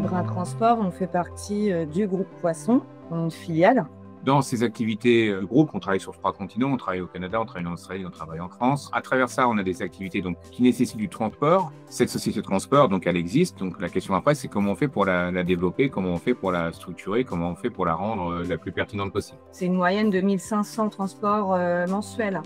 Brun Transport, on fait partie du groupe Poisson, une filiale. Dans ces activités groupe, on travaille sur 3 continents, on travaille au Canada, on travaille en Australie, on travaille en France. À travers ça, on a des activités qui nécessitent du transport. Cette société de transport, elle existe. Donc la question après, c'est comment on fait pour la développer, comment on fait pour la structurer, comment on fait pour la rendre la plus pertinente possible. C'est une moyenne de 1500 transports mensuels.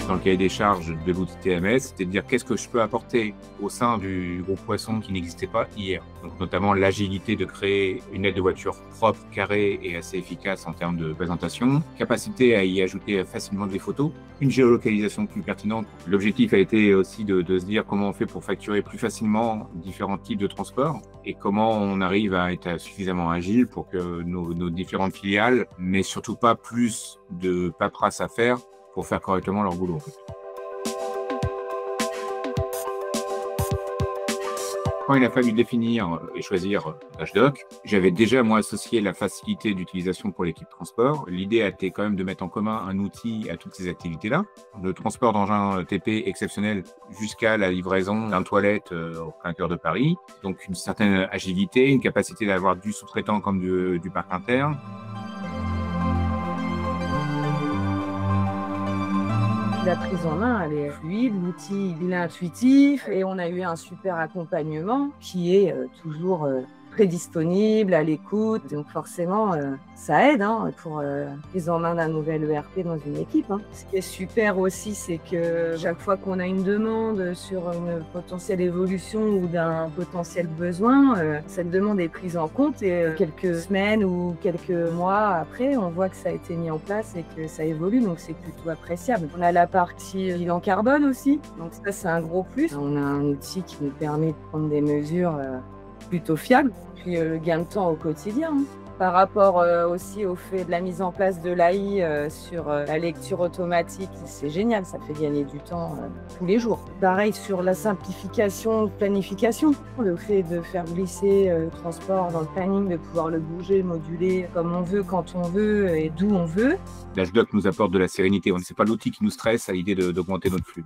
Dans le cahier des charges de l'outil TMS, c'est de dire qu'est-ce que je peux apporter au sein du groupe Poisson qui n'existait pas hier. Donc notamment l'agilité de créer une aide de voiture propre, carrée et assez efficace en termes de présentation, capacité à y ajouter facilement des photos, une géolocalisation plus pertinente. L'objectif a été aussi de se dire comment on fait pour facturer plus facilement différents types de transports et comment on arrive à être suffisamment agile pour que nos différentes filiales n'aient surtout pas plus de paperasse à faire pour faire correctement leur boulot. Quand il a fallu définir et choisir Dashdoc, j'avais déjà moi associé la facilité d'utilisation pour l'équipe transport. L'idée a été quand même de mettre en commun un outil à toutes ces activités-là. Le transport d'engins TP exceptionnel jusqu'à la livraison d'un toilette au plein cœur de Paris. Donc une certaine agilité, une capacité d'avoir du sous-traitant comme du parc interne. La prise en main, elle est fluide, l'outil, il est intuitif et on a eu un super accompagnement qui est toujours très disponible, à l'écoute. Donc forcément, ça aide pour la prise en main d'un nouvel ERP dans une équipe. Ce qui est super aussi, c'est que chaque fois qu'on a une demande sur une potentielle évolution ou d'un potentiel besoin, cette demande est prise en compte et quelques semaines ou quelques mois après, on voit que ça a été mis en place et que ça évolue, donc c'est plutôt appréciable. On a la partie bilan carbone aussi, donc ça c'est un gros plus. On a un outil qui nous permet de prendre des mesures plutôt fiable, puis le gain de temps au quotidien. Par rapport aussi au fait de la mise en place de l'AI sur la lecture automatique, c'est génial, ça fait gagner du temps tous les jours. Pareil sur la simplification de planification, le fait de faire glisser le transport dans le planning, de pouvoir le bouger, moduler comme on veut, quand on veut et d'où on veut. Dashdoc nous apporte de la sérénité, ce n'est pas l'outil qui nous stresse à l'idée d'augmenter notre flux.